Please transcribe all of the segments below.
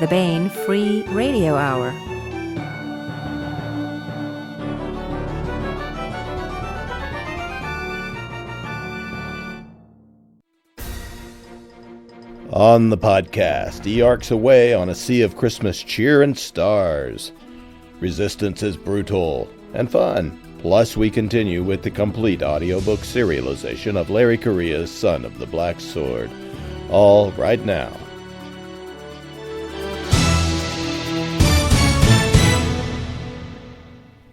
the Baen Free Radio Hour. On the podcast, he arcs away on a sea of Christmas cheer and stars. Resistance is brutal and fun. Plus, we continue with the complete audiobook serialization of Larry Correia's Son of the Black Sword. All right now.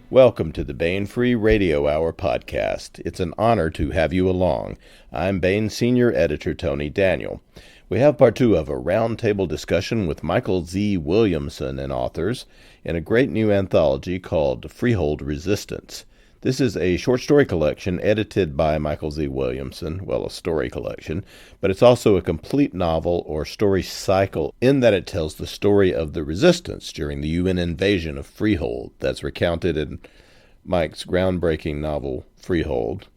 Welcome to the Baen Free Radio Hour podcast. It's an honor to have you along. I'm Baen Senior Editor Tony Daniel. We have part two of a roundtable discussion with Michael Z. Williamson and authors in a great new anthology called Freehold Resistance. This is a short story collection edited by Michael Z. Williamson, well, a story collection, but it's also a complete novel or story cycle in that it tells the story of the resistance during the UN invasion of Freehold that's recounted in Mike's groundbreaking novel, Freehold.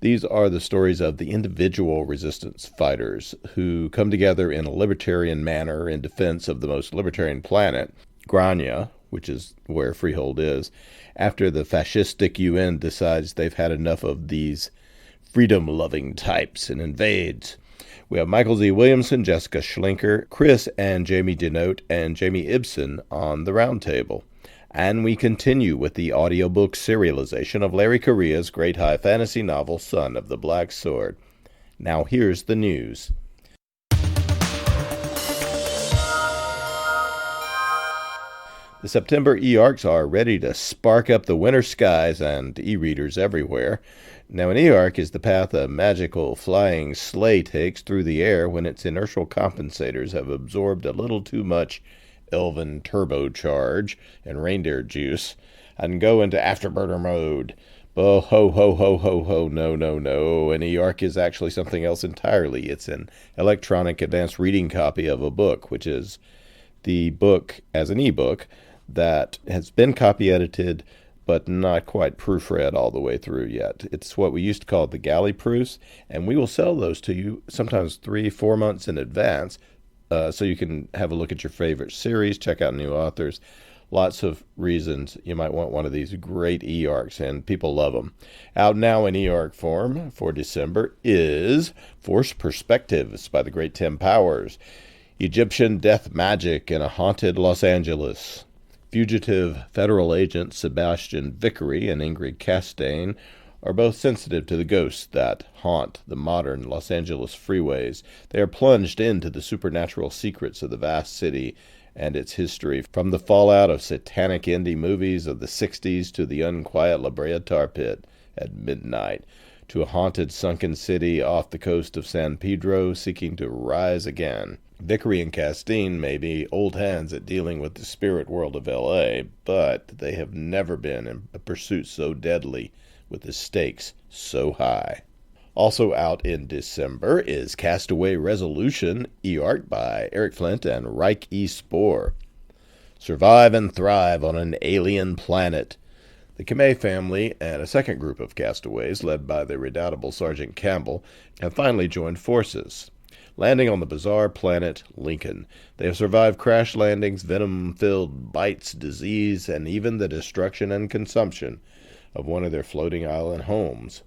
These are the stories of the individual resistance fighters who come together in a libertarian manner in defense of the most libertarian planet, Grainne, which is where Freehold is, after the fascistic UN decides they've had enough of these freedom-loving types and invades. We have Michael Z. Williamson, Jessica Schlenker, Chris and Jamie Denote, and Jamie Ibsen on the roundtable. And we continue with the audiobook serialization of Larry Correia's great high fantasy novel, Son of the Black Sword. Now here's the news. The September e-arcs are ready to spark up the winter skies and e-readers everywhere. Now an e-arc is the path a magical flying sleigh takes through the air when its inertial compensators have absorbed a little too much elven turbocharge and reindeer juice and go into afterburner mode. Oh, ho, ho, ho, ho, ho, no. An e-arc is actually something else entirely. It's an electronic advanced reading copy of a book, which is the book as an e-book that has been copy edited but not quite proofread all the way through yet. It's what we used to call the galley proofs, and we will sell those to you sometimes 3-4 months in advance. So you can have a look at your favorite series, check out new authors. Lots of reasons you might want one of these great e-arcs, and people love them. Out now in e-arc form for December is Forced Perspectives by the great Tim Powers, Egyptian Death Magic in a Haunted Los Angeles. Fugitive federal agents Sebastian Vickery and Ingrid Castaigne are both sensitive to the ghosts that haunt the modern Los Angeles freeways. They are plunged into the supernatural secrets of the vast city and its history, from the fallout of satanic indie movies of the 60s to the unquiet La Brea tar pit at midnight, to a haunted sunken city off the coast of San Pedro seeking to rise again. Vickery and Castaigne may be old hands at dealing with the spirit world of L.A., but they have never been in a pursuit so deadly with the stakes so high. Also out in December is Castaway Resolution, e-arc by Eric Flint and Reich E. Spoor. Survive and thrive on an alien planet. The Kamei family and a second group of castaways, led by the redoubtable Sergeant Campbell, have finally joined forces. Landing on the bizarre planet Lincoln, they have survived crash landings, venom-filled bites, disease, and even the destruction and consumption of one of their floating island homes.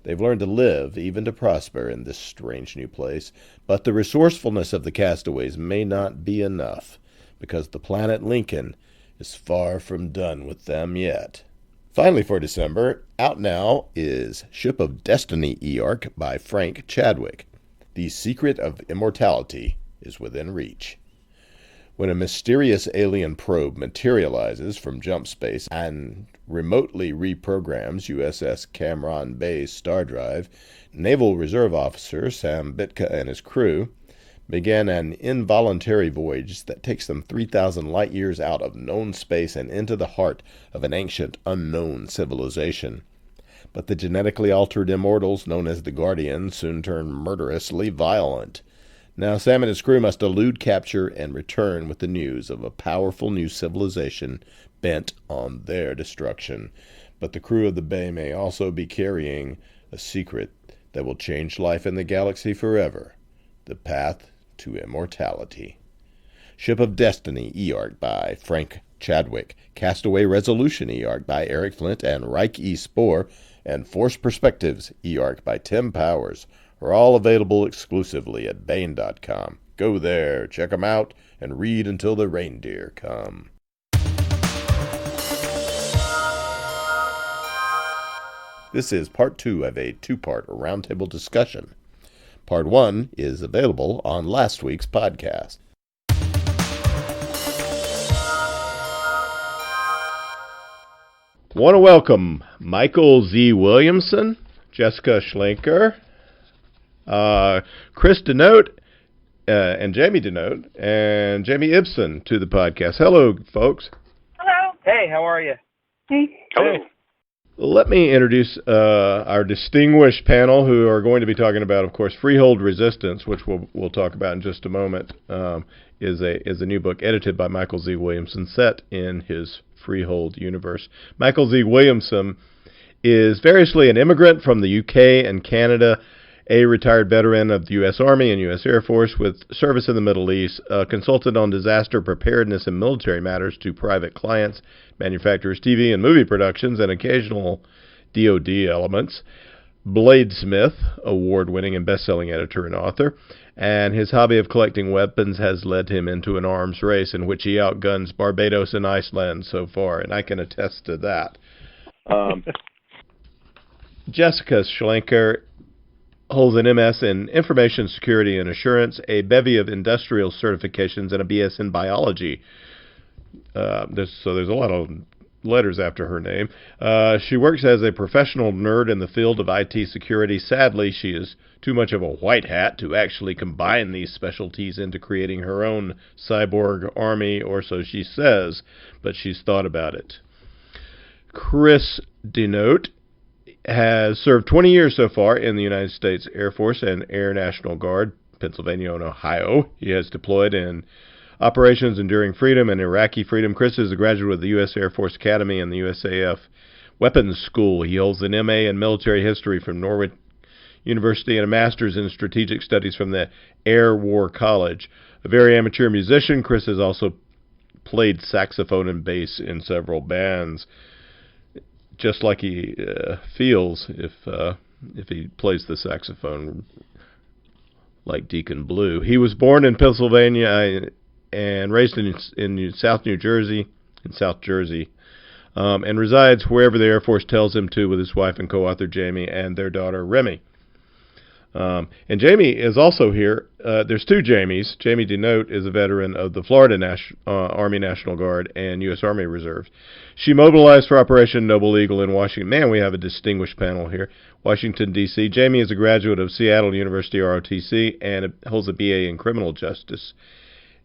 They've learned to live, even to prosper, in this strange new place, but the resourcefulness of the castaways may not be enough, because the planet Lincoln is far from done with them yet. Finally for December, out now is Ship of Destiny e-arc by Frank Chadwick. The secret of immortality is within reach. When a mysterious alien probe materializes from jump space and remotely reprograms USS Cameron Bay's star drive, Naval Reserve Officer Sam Bitka and his crew began an involuntary voyage that takes them 3,000 light-years out of known space and into the heart of an ancient, unknown civilization. But the genetically altered immortals, known as the Guardians, soon turn murderously violent. Now Sam and his crew must elude capture and return with the news of a powerful new civilization bent on their destruction. But the crew of the Bay may also be carrying a secret that will change life in the galaxy forever, the path to immortality. Ship of Destiny e-arc by Frank Chadwick, Castaway Resolution e-arc by Eric Flint and Reich E. Spoor, and Force Perspectives e-arc by Tim Powers are all available exclusively at Baen.com. Go there, check them out, and read until the reindeer come. This is part 2 of a 2-part roundtable discussion. Part 1 is available on last week's podcast. Want to welcome Michael Z. Williamson, Jessica Schlenker, Chris Denote, and Jamie Denote, and Jamie Ibsen to the podcast. Hello, folks. Hello. Hey, how are you? Hey. Hello. Let me introduce our distinguished panel, who are going to be talking about, of course, Freehold Resistance, which we'll talk about in just a moment. Is a new book edited by Michael Z. Williamson, set in his Freehold universe. Michael Z. Williamson is variously an immigrant from the UK and Canada, a retired veteran of the U.S. Army and U.S. Air Force with service in the Middle East, a consultant on disaster preparedness and military matters to private clients, manufacturers, TV and movie productions, and occasional DoD elements. Bladesmith, award-winning and best-selling editor and author, and his hobby of collecting weapons has led him into an arms race in which he outguns Barbados and Iceland so far, and I can attest to that. Jessica Schlenker holds an MS in Information Security and Assurance, a bevy of industrial certifications, and a BS in Biology. There's a lot of letters after her name. She works as a professional nerd in the field of IT security. Sadly, she is too much of a white hat to actually combine these specialties into creating her own cyborg army, or so she says, but she's thought about it. Chris Denote has served 20 years so far in the United States Air Force and Air National Guard, Pennsylvania and Ohio. He has deployed in Operations Enduring Freedom and Iraqi Freedom. Chris is a graduate of the U.S. Air Force Academy and the USAF Weapons School. He holds an MA in Military History from Norwich University and a Master's in Strategic Studies from the Air War College. A very amateur musician, Chris has also played saxophone and bass in several bands, just like he feels if he plays the saxophone like Deacon Blue. He was born in Pennsylvania and raised in South Jersey, and resides wherever the Air Force tells him to with his wife and co-author Jamie and their daughter Remy. And Jamie is also here. There's two Jamies. Jamie Denote is a veteran of the Florida Army National Guard and U.S. Army Reserve. She mobilized for Operation Noble Eagle in Washington. Man, we have a distinguished panel here. Washington, D.C. Jamie is a graduate of Seattle University ROTC and holds a BA in Criminal Justice.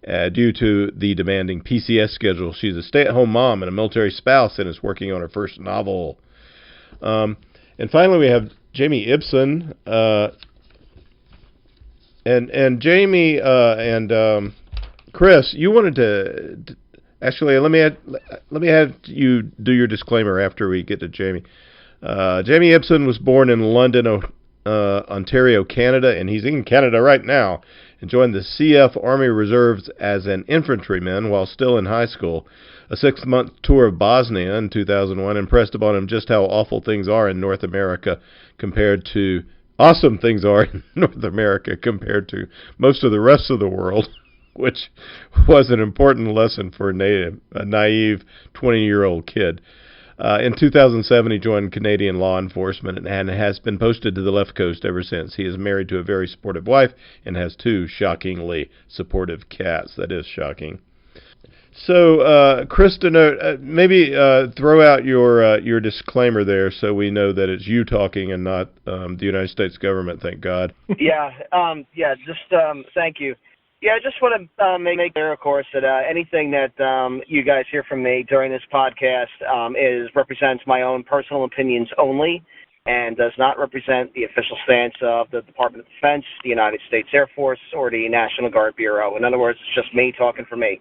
Due to the demanding PCS schedule, she's a stay-at-home mom and a military spouse and is working on her first novel. And finally, we have Jamie Ibsen. And Jamie and Chris, you wanted to actually let me have you do your disclaimer after we get to Jamie. Jamie Ibsen was born in London, Ontario, Canada, and he's in Canada right now, and joined the CF Army Reserves as an infantryman while still in high school. A 6-month tour of Bosnia in 2001 impressed upon him just how awful things are in North America compared to awesome things are in North America compared to most of the rest of the world, which was an important lesson for a naive 20-year-old kid. In 2007, he joined Canadian law enforcement and has been posted to the left coast ever since. He is married to a very supportive wife and has 2 shockingly supportive cats. That is shocking. So, Chris Denote, maybe throw out your disclaimer there so we know that it's you talking and not the United States government, thank God. Thank you. Yeah, I just want to make clear, of course, that anything that you guys hear from me during this podcast represents my own personal opinions only and does not represent the official stance of the Department of Defense, the United States Air Force, or the National Guard Bureau. In other words, it's just me talking for me.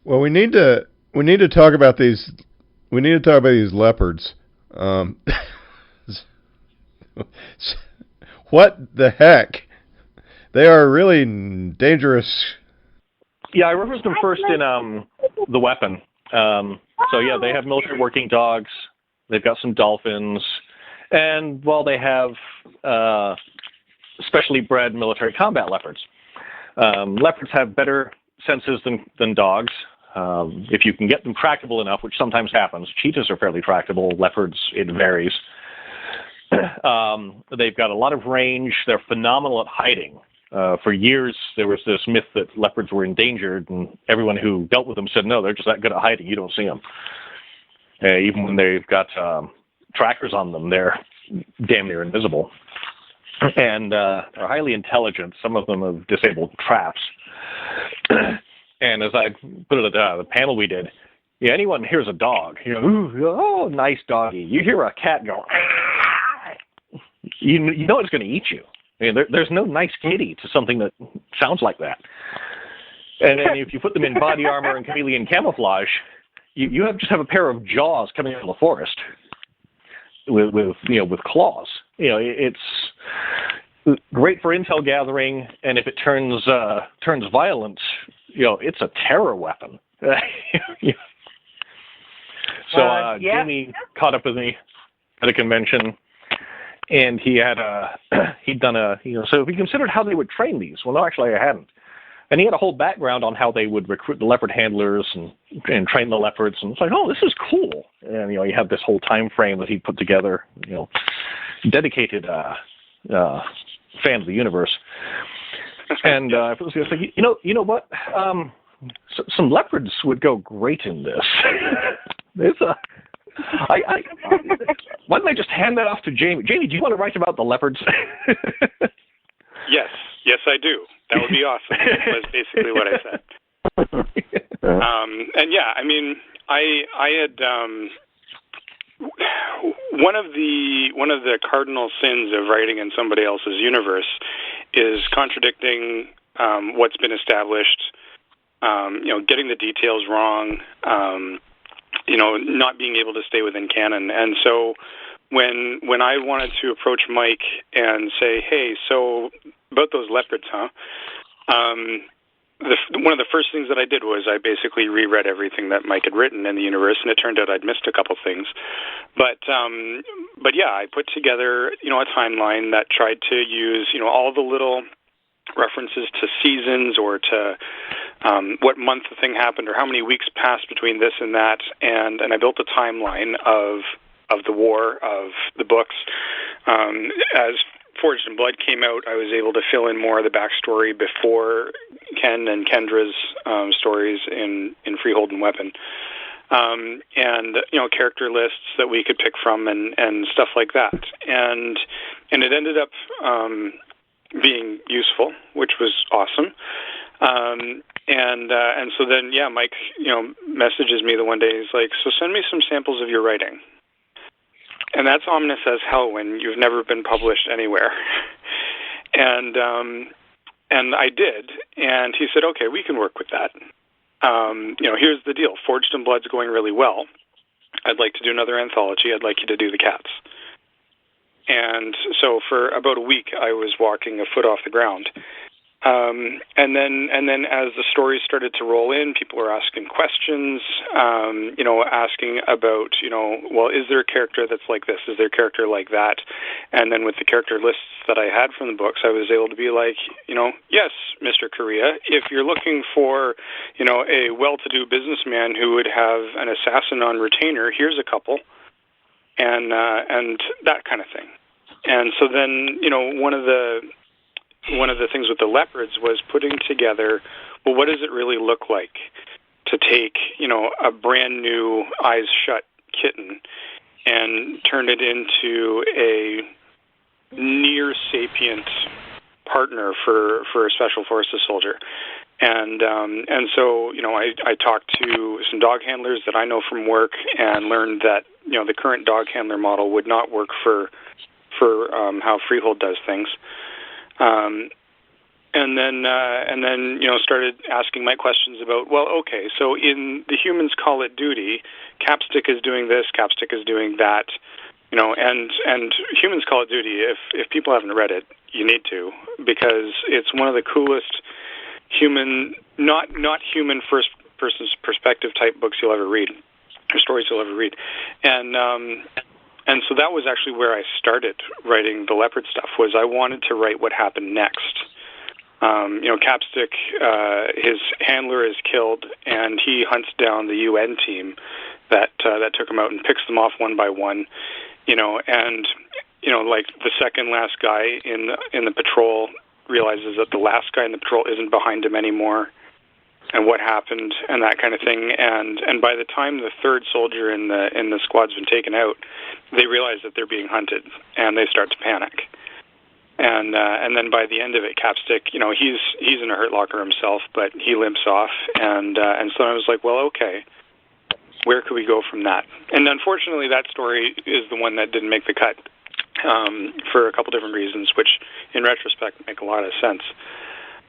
Well, we need to talk about these. We need to talk about these leopards. What the heck? They are really dangerous. Yeah, I referenced them first in The Weapon. So yeah, they have military working dogs. They've got some dolphins. And, well, they have specially bred military combat leopards. Leopards have better senses than dogs. If you can get them tractable enough, which sometimes happens. Cheetahs are fairly tractable. Leopards, it varies. They've got a lot of range. They're phenomenal at hiding. For years, there was this myth that leopards were endangered, and everyone who dealt with them said, no, they're just that good at hiding. You don't see them. Even when they've got trackers on them, they're damn near invisible. And are highly intelligent. Some of them have disabled traps. And as I put it at the panel we did, anyone hears a dog, oh, nice doggy. You hear a cat go, you know it's going to eat you. I mean, there's no nice kitty to something that sounds like that. And then if you put them in body armor and chameleon camouflage, you just have a pair of jaws coming out of the forest with claws. It's great for intel gathering, and if it turns violent, it's a terror weapon. So Jamie caught up with me at a convention. And he'd done so we considered how they would train these. Well, no, actually I hadn't. And he had a whole background on how they would recruit the leopard handlers and train the leopards. And it's like, oh, this is cool. And, he had this whole time frame that he put together, dedicated fan of the universe. And I was like, you know what? Some leopards would go great in this. There's why don't I just hand that off to Jamie? Jamie, do you want to write about the leopards? Yes, I do. That would be awesome. That's basically what I said. And yeah, I mean, I had one of the cardinal sins of writing in somebody else's universe is contradicting what's been established. Getting the details wrong. Not being able to stay within canon. And so when I wanted to approach Mike and say, hey, so about those leopards, huh? One of the first things that I did was I basically reread everything that Mike had written in the universe, and it turned out I'd missed a couple things. But yeah, I put together, a timeline that tried to use, all the little references to seasons or to what month the thing happened or how many weeks passed between this and that, and I built a timeline of the war, of the books. As Forged in Blood came out, I was able to fill in more of the backstory before Ken and Kendra's stories in Freehold and Weapon. And character lists that we could pick from and stuff like that. And it ended up being useful, which was awesome. And so then, yeah, Mike, messages me the one day. He's like, so send me some samples of your writing. And that's ominous as hell when you've never been published anywhere. And I did. And he said, okay, we can work with that. Here's the deal. Forged in Blood's going really well. I'd like to do another anthology. I'd like you to do the cats. And so for about a week, I was walking a foot off the ground. And then as the stories started to roll in, people were asking questions, asking about, well, is there a character that's like this? Is there a character like that? And then with the character lists that I had from the books, I was able to be like, yes, Mr. Correia, if you're looking for, a well-to-do businessman who would have an assassin on retainer, here's a couple, and that kind of thing. And so then, one of the things with the leopards was putting together, well, what does it really look like to take, a brand new eyes shut kitten and turn it into a near sapient partner for a special forces soldier. And so, I talked to some dog handlers that I know from work and learned that, the current dog handler model would not work for how Freehold does things. And then started asking my questions about, well, okay, so in the Humans Call It Duty, Capstick is doing this, Capstick is doing that, and Humans Call It Duty, if people haven't read it, you need to, because it's one of the coolest human, not human first person's perspective type books you'll ever read, or stories you'll ever read. And so that was actually where I started writing the leopard stuff, was I wanted to write what happened next. Capstick, his handler is killed, and he hunts down the UN team that took him out and picks them off one by one, like the second last guy in the patrol realizes that the last guy in the patrol isn't behind him anymore, and what happened, and that kind of thing. And by the time the third soldier in the squad's been taken out, they realize that they're being hunted, and they start to panic. And then by the end of it, Capstick, he's in a hurt locker himself, but he limps off. And so I was like, well, okay, where could we go from that? And unfortunately, that story is the one that didn't make the cut for a couple different reasons, which in retrospect make a lot of sense.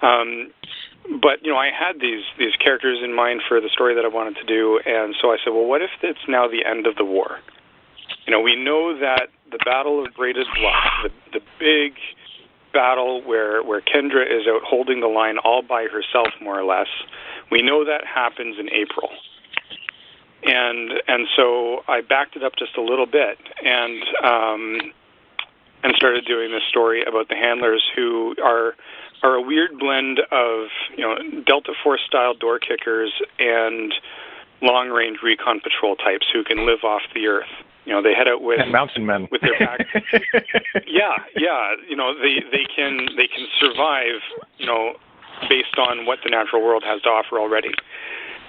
But I had these characters in mind for the story that I wanted to do, and so I said, well, what if it's now the end of the war? We know that the Battle of Braided Bluff, the big battle where Kendra is out holding the line all by herself, more or less, we know that happens in April. And so I backed it up just a little bit and started doing this story about the handlers, who are a weird blend of Delta Force style door kickers and long range recon patrol types who can live off the earth. They head out with mountain men with their back. yeah. They can survive. Based on what the natural world has to offer already.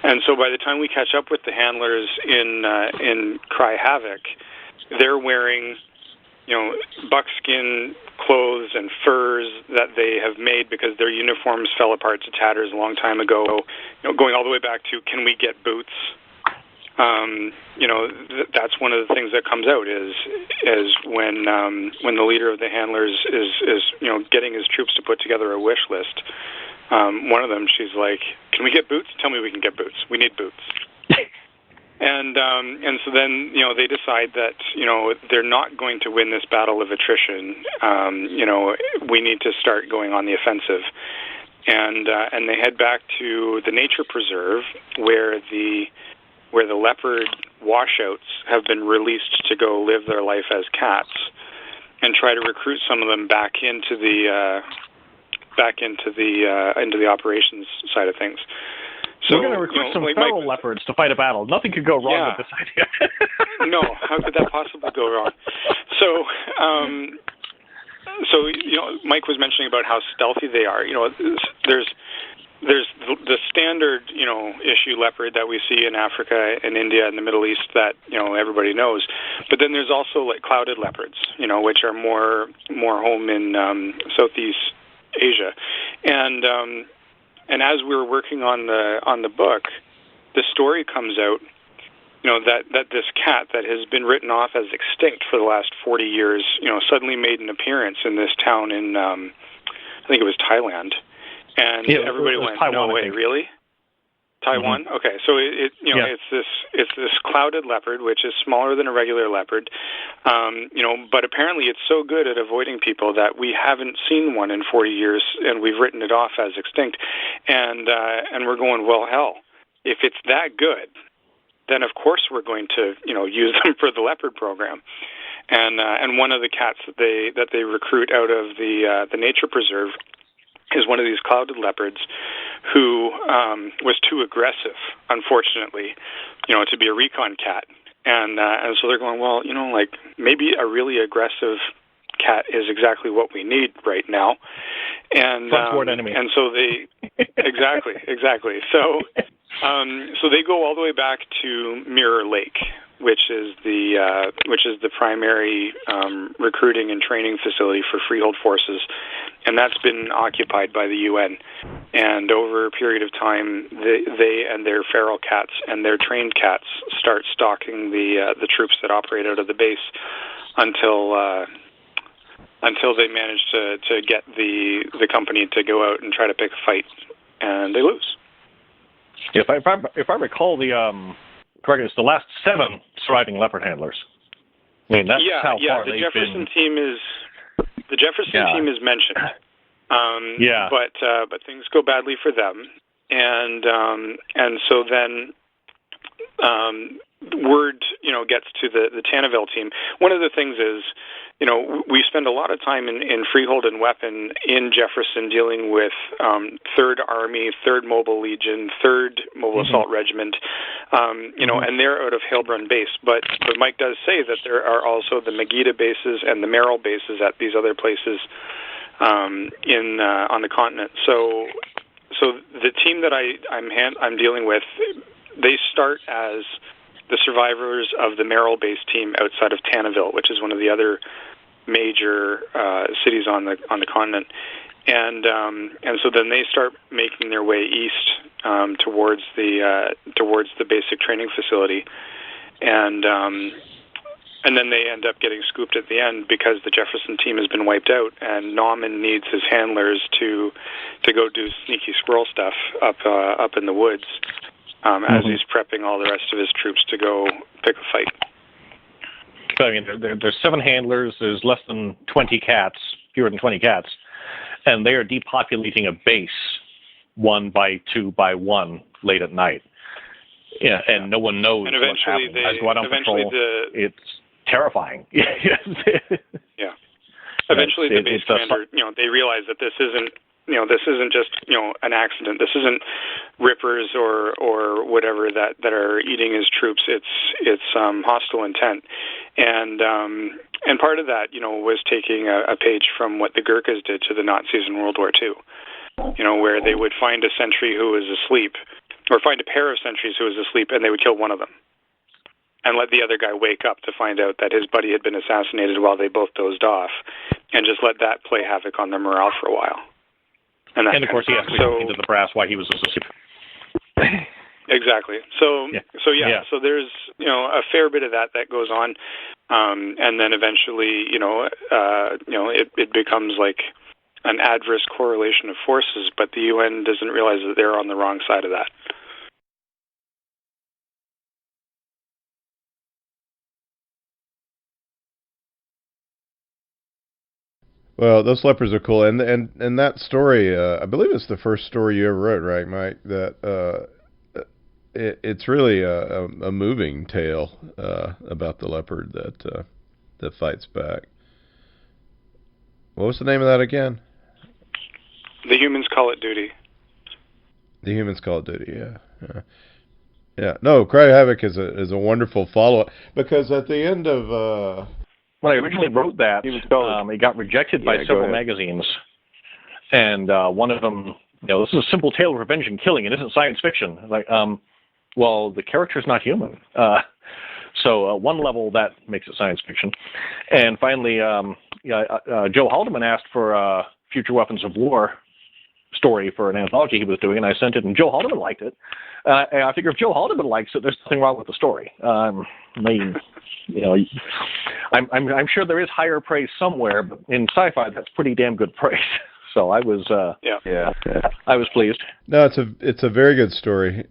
And so by the time we catch up with the handlers in Cry Havoc, they're wearing buckskin clothes and furs that they have made because their uniforms fell apart to tatters a long time ago. Going all the way back to, can we get boots? That's one of the things that comes out is when the leader of the handlers is getting his troops to put together a wish list. One of them, she's like, "Can we get boots? Tell me we can get boots. We need boots." And so then they decide that they're not going to win this battle of attrition. We need to start going on the offensive, and they head back to the nature preserve where the leopard washouts have been released to go live their life as cats, and try to recruit some of them back into the operations side of things. So we're going to recruit some feral leopards to fight a battle. Nothing could go wrong with this idea. No, how could that possibly go wrong? So, Mike was mentioning about how stealthy they are. There's the standard, issue leopard that we see in Africa and India and the Middle East that, everybody knows. But then there's also like clouded leopards, which are more home in Southeast Asia. And as we were working on the book, the story comes out, that this cat that has been written off as extinct for the last 40 years, suddenly made an appearance in this town in, I think it was Thailand. And everybody went, Taiwan, "No way, really? Taiwan?" Mm-hmm. Okay, so it's this clouded leopard, which is smaller than a regular leopard, but apparently it's so good at avoiding people that we haven't seen one in 40 years, and we've written it off as extinct. And we're going, well, hell, if it's that good, then of course we're going to use them for the leopard program. And one of the cats that they recruit out of the nature preserve is one of these clouded leopards who was too aggressive, unfortunately, to be a recon cat. And so they're going, well, maybe a really aggressive cat is exactly what we need right now. And enemy. And so they exactly. So they go all the way back to Mirror Lake, which is the primary recruiting and training facility for Freehold forces, and that's been occupied by the UN. And over a period of time, they and their feral cats and their trained cats start stalking the troops that operate out of the base until they manage to get the company to go out and try to pick a fight, and they lose. If I recall correct, it's the last 7 surviving leopard handlers. I mean, that's how far the they've Jefferson been. team is The Jefferson team is mentioned. But things go badly for them, and so then word gets to the Tanneville team. One of the things is, we spend a lot of time in Freehold and Weapon in Jefferson dealing with 3rd Army, 3rd Mobile Legion, 3rd Mobile Assault Regiment, and they're out of Heilbronn base. But Mike does say that there are also the Megiddo bases and the Merrill bases at these other places on the continent. So the team that I'm dealing with, they start as the survivors of the Merrill base team outside of Tanneville, which is one of the other major cities on the continent, and so then they start making their way east towards the basic training facility, and then they end up getting scooped at the end because the Jefferson team has been wiped out, and Nauman needs his handlers to go do sneaky squirrel stuff up in the woods as he's prepping all the rest of his troops to go pick a fight. So, I mean, there's 7 handlers. There's less than 20 cats, fewer than 20 cats, and they are depopulating a base 1 by 2 by 1 late at night. Yeah, and no one knows what's happening. As what on patrol, it's terrifying. Yeah. Eventually, the base commander, they realize that this isn't just an accident. This isn't rippers or whatever that are eating his troops. It's hostile intent, and part of that was taking a page from what the Gurkhas did to the Nazis in World War II. Where they would find a sentry who was asleep, or find a pair of sentries who was asleep, and they would kill one of them, and let the other guy wake up to find out that his buddy had been assassinated while they both dozed off, and just let that play havoc on their morale for a while. And of course, he has to go into the brass why he was asleep. Exactly. So there's a fair bit of that goes on, and then eventually it becomes like an adverse correlation of forces, but the UN doesn't realize that they're on the wrong side of that. Well, those leopards are cool, and that story, I believe it's the first story you ever wrote, right, Mike? That it's really a moving tale about the leopard that fights back. What was the name of that again? The Humans Call It Duty. The Humans Call It Duty. Yeah. No, Cry Havoc is a wonderful follow-up, because at the end of when I originally wrote that, it got rejected by several magazines, and one of them, this is a simple tale of revenge and killing. It isn't science fiction. Like, well, the character's not human. So one level that makes it science fiction, and finally, Joe Haldeman asked for a Future Weapons of War story for an anthology he was doing, and I sent it, and Joe Haldeman liked it. And I figure if Joe Haldeman likes it, there's nothing wrong with the story. I'm sure there is higher praise somewhere, but in sci-fi, that's pretty damn good praise. So I was, I was pleased. No, it's a very good story,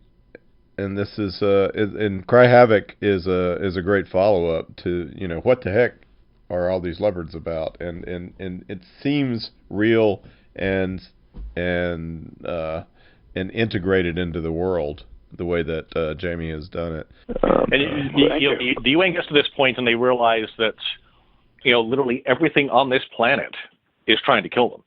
and this is and Cry Havoc is a great follow-up to what the heck are all these leopards about, and it seems real and integrated into the world the way that Jamie has done it. And the UN gets to this point and they realize that literally everything on this planet is trying to kill them.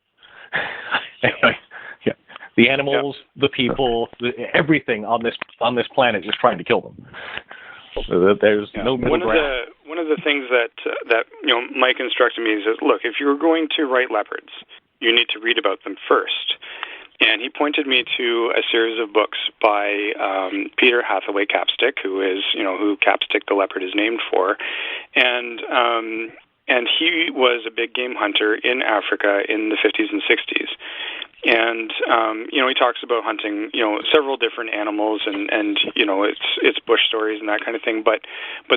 The animals, the people, everything on this planet is trying to kill them. There's no middle ground. One of the things that Mike instructed me is that, look, if you're going to write leopards, you need to read about them first. And he pointed me to a series of books by Peter Hathaway Capstick, who is, who Capstick the Leopard is named for. And he was a big game hunter in Africa in the 50s and 60s. And, he talks about hunting, several different animals and it's bush stories and that kind of thing. But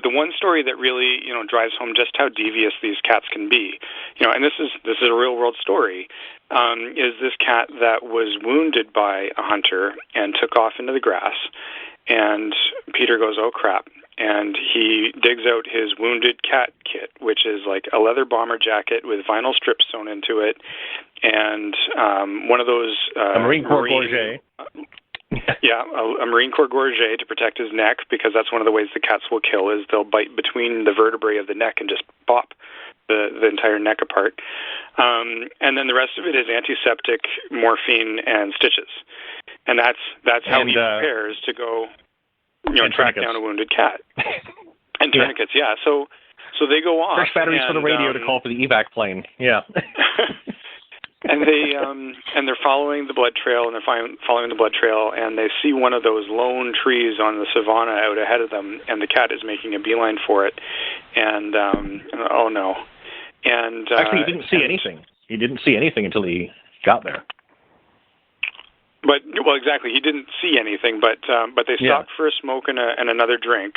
the one story that really, drives home just how devious these cats can be, and this is a real world story, is this cat that was wounded by a hunter and took off into the grass. And Peter goes, oh crap. and he digs out his wounded cat kit, which is like a leather bomber jacket with vinyl strips sewn into it, and one of those a Marine Corps gorget. Yeah, a Marine Corps gorget to protect his neck, because that's one of the ways the cats will kill, is they'll bite between the vertebrae of the neck and just pop the entire neck apart. And then the rest of it is antiseptic, morphine, and stitches. And that's how he prepares to go, track down a wounded cat. And tourniquets, yeah. So they go off. Fresh batteries for the radio to call for the evac plane. Yeah. And they're following the blood trail, and they're following the blood trail, and they see one of those lone trees on the savanna out ahead of them, and the cat is making a beeline for it. And oh no! And actually, he didn't see anything. He didn't see anything until he got there. But exactly, he didn't see anything. But they stopped for a smoke and another drink,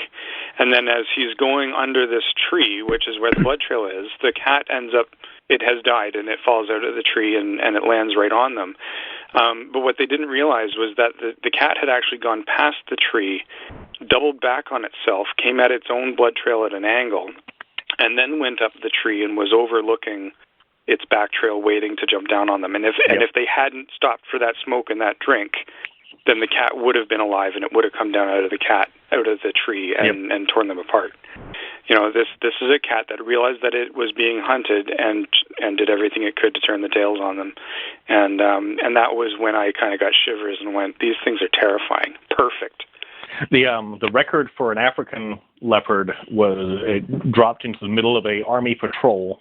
and then as he's going under this tree, which is where the blood trail is, the cat ends up. It has died, and it falls out of the tree, and it lands right on them. But what they didn't realize was that the cat had actually gone past the tree, doubled back on itself, came at its own blood trail at an angle, and then went up the tree and was overlooking its back trail, waiting to jump down on them. And if they hadn't stopped for that smoke and that drink, then the cat would have been alive, and it would have come down out of the tree and torn them apart. This is a cat that realized that it was being hunted and did everything it could to turn the tails on them, and that was when I kind of got shivers and went, these things are terrifying. Perfect. The record for an African leopard was it dropped into the middle of a army patrol.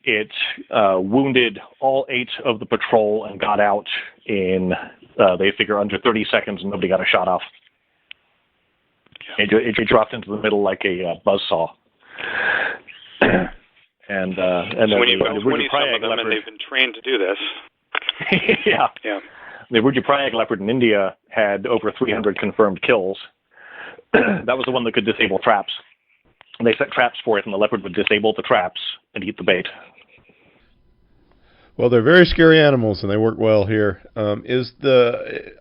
It wounded all 8 of the patrol and got out in they figure under 30 seconds, and nobody got a shot off. It dropped into the middle like a buzzsaw. and when you some of them, and they've been trained to do this. Yeah. The Rujuprayag leopard in India had over 300 confirmed kills. That was the one that could disable traps. And they set traps for it, and the leopard would disable the traps and eat the bait. Well, they're very scary animals, and they work well here.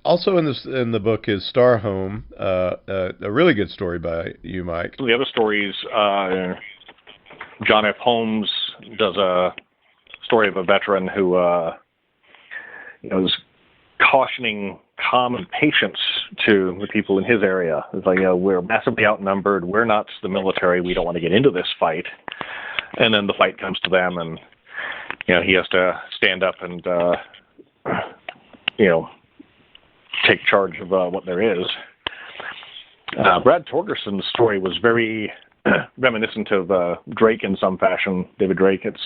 Also in the book is Star Home, a really good story by you, Mike. The other stories, John F. Holmes does a story of a veteran who was cautioning calm and patience to the people in his area. It's like, we're massively outnumbered. We're not the military. We don't want to get into this fight. And then the fight comes to them, and he has to stand up and take charge of what there is. Brad Torgerson's story was very reminiscent of Drake in some fashion. David Drake. It's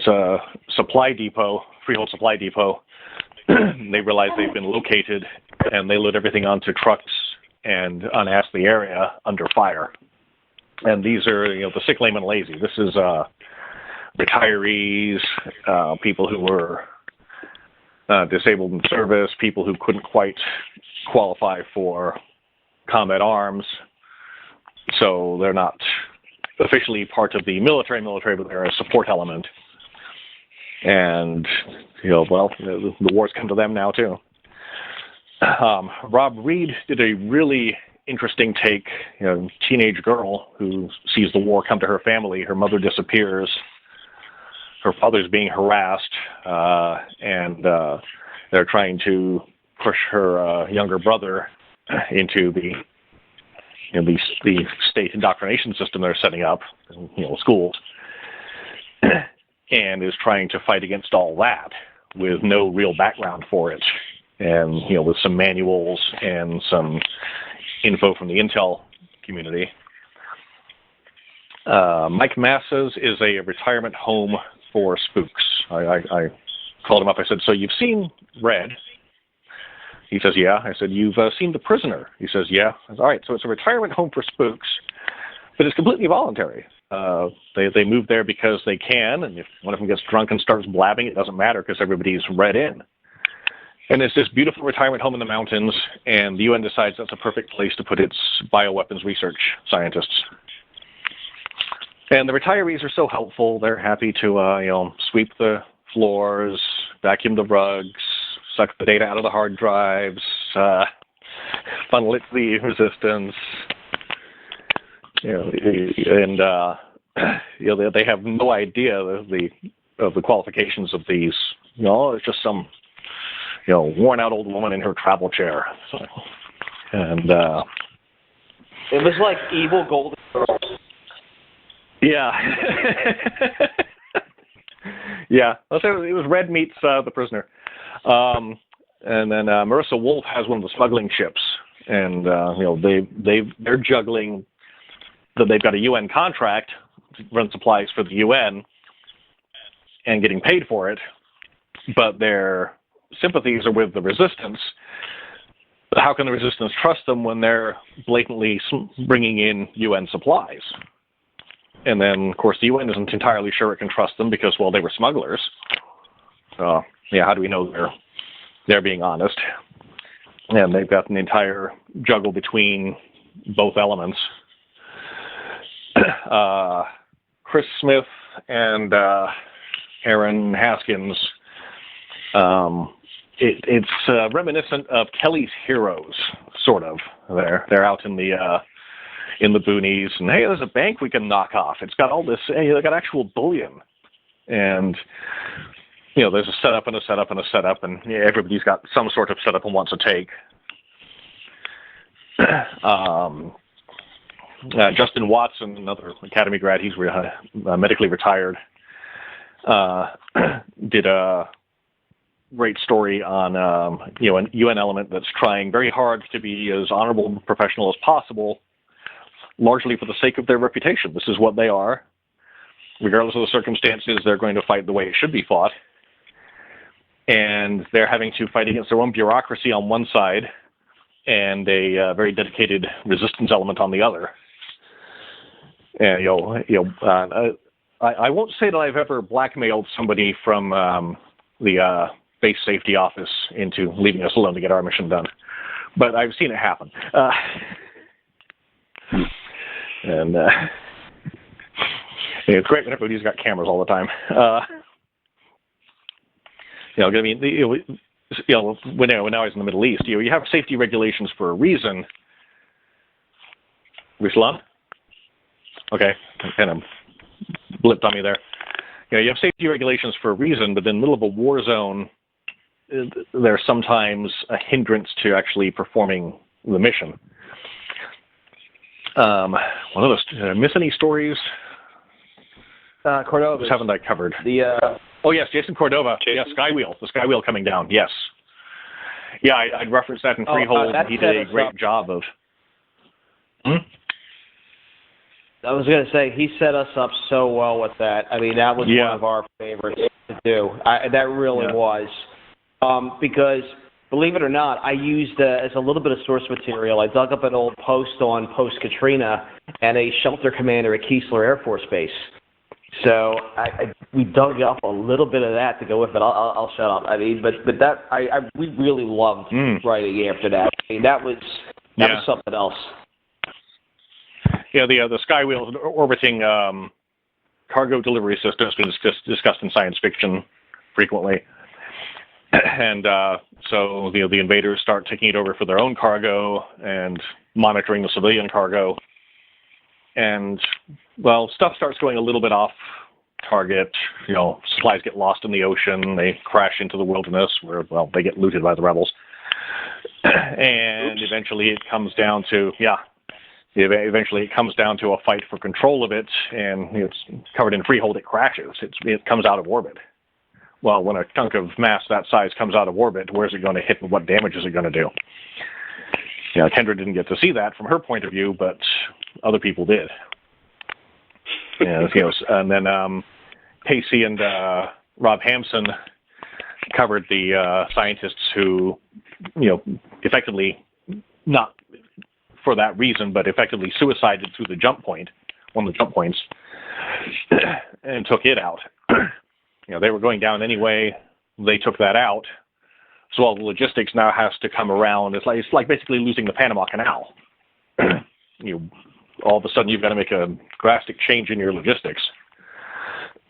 a supply depot, Freehold supply depot. They realize they've been located, and they load everything onto trucks and unask the area under fire. And these are, the sick, lame, and lazy. This is retirees, people who were disabled in service, people who couldn't quite qualify for combat arms. So they're not officially part of the military, but they're a support element. And, the war's come to them now, too. Rob Reed did a really interesting take. Teenage girl who sees the war come to her family. Her mother disappears. Her father's being harassed, and they're trying to push her younger brother into the state indoctrination system they're setting up, schools. And is trying to fight against all that with no real background for it, and with some manuals and some info from the intel community. Mike Massa's is a retirement home for spooks. I called him up. I said, "So you've seen Red?" He says, "Yeah." I said, "You've seen The Prisoner?" He says, "Yeah." I said, "All right, so it's a retirement home for spooks, but it's completely voluntary. They move there because they can, and if one of them gets drunk and starts blabbing, it doesn't matter because everybody's read in. And it's this beautiful retirement home in the mountains, and the UN decides that's a perfect place to put its bioweapons research scientists. And the retirees are so helpful. They're happy to sweep the floors, vacuum the rugs, suck the data out of the hard drives, funnel it to the resistance. And they have no idea of the qualifications of these. It's just some worn out old woman in her travel chair. So, and it was like evil Golden Girls. Yeah. Yeah. So it was Red meets The Prisoner. And then Marissa Wolf has one of the smuggling ships, and they're juggling that they've got a UN contract to run supplies for the UN and getting paid for it, but their sympathies are with the resistance. But how can the resistance trust them when they're blatantly bringing in UN supplies? And then, of course, the UN isn't entirely sure it can trust them because, well, they were smugglers. So, how do we know they're being honest? And they've got an entire juggle between both elements. Chris Smith and Aaron Haskins. It's reminiscent of Kelly's Heroes, sort of. They're out in the boonies, and hey, there's a bank we can knock off. It's got all this. Hey, they got actual bullion, and there's a setup and a setup and a setup, and everybody's got some sort of setup and wants to take. Justin Watson, another Academy grad, he's medically retired, did a great story on an UN element that's trying very hard to be as honorable and professional as possible, largely for the sake of their reputation. This is what they are. Regardless of the circumstances, they're going to fight the way it should be fought. And they're having to fight against their own bureaucracy on one side and a very dedicated resistance element on the other. And I won't say that I've ever blackmailed somebody from the base safety office into leaving us alone to get our mission done, but I've seen it happen. And it's great when everybody's got cameras all the time. I mean, when I was in the Middle East, you have safety regulations for a reason. Ruslan? Okay, kind of blipped on me there. You have safety regulations for a reason, but in the middle of a war zone, they're sometimes a hindrance to actually performing the mission. One of those, did I miss any stories? Cordova. Those haven't I covered? Oh, yes, Jason Cordova. Jason? Yeah, Skywheel. The Skywheel coming down, yes. Yeah, I'd referenced that in Freehold. He did a great job of... I was going to say, he set us up so well with that. I mean, that was one of our favorites to do. That really was. Because, believe it or not, I used, as a little bit of source material, I dug up an old post on post-Katrina and a shelter commander at Keesler Air Force Base. So we dug up a little bit of that to go with it. I'll shut up. I mean, but that we really loved writing after that. I mean, that was something else. Yeah, the Skywheel orbiting cargo delivery system has been discussed in science fiction frequently. And so the invaders start taking it over for their own cargo and monitoring the civilian cargo. And, well, stuff starts going a little bit off target. Supplies get lost in the ocean. They crash into the wilderness where, well, they get looted by the rebels. And eventually it comes down to, a fight for control of it, and it's covered in Freehold. It crashes. It comes out of orbit. Well, when a chunk of mass that size comes out of orbit, where's it going to hit and what damage is it going to do? Kendra didn't get to see that from her point of view, but other people did. And then Pacey and Rob Hampson covered the scientists who, effectively, not for that reason, but effectively suicided through the jump point, one of the jump points, and took it out. They were going down anyway. They took that out. So all the logistics now has to come around. It's like basically losing the Panama Canal. All of a sudden you've got to make a drastic change in your logistics.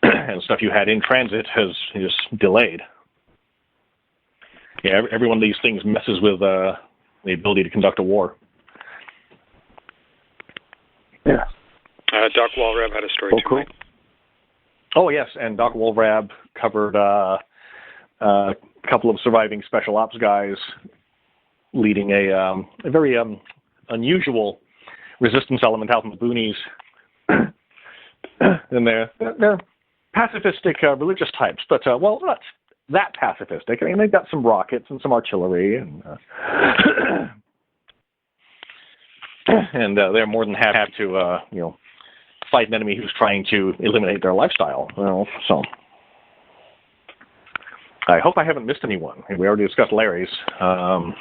And stuff you had in transit is delayed. Every one of these things messes with the ability to conduct a war. Yeah. Doc Walrab had a story too. Cool. Oh, yes, and Doc Walrab covered a couple of surviving special ops guys leading a very unusual resistance element out in the boonies. And they're pacifistic religious types, but, well, not that pacifistic. I mean, they've got some rockets and some artillery, and and they're more than happy to, fight an enemy who's trying to eliminate their lifestyle. So I hope I haven't missed anyone. We already discussed Larry's. Yeah.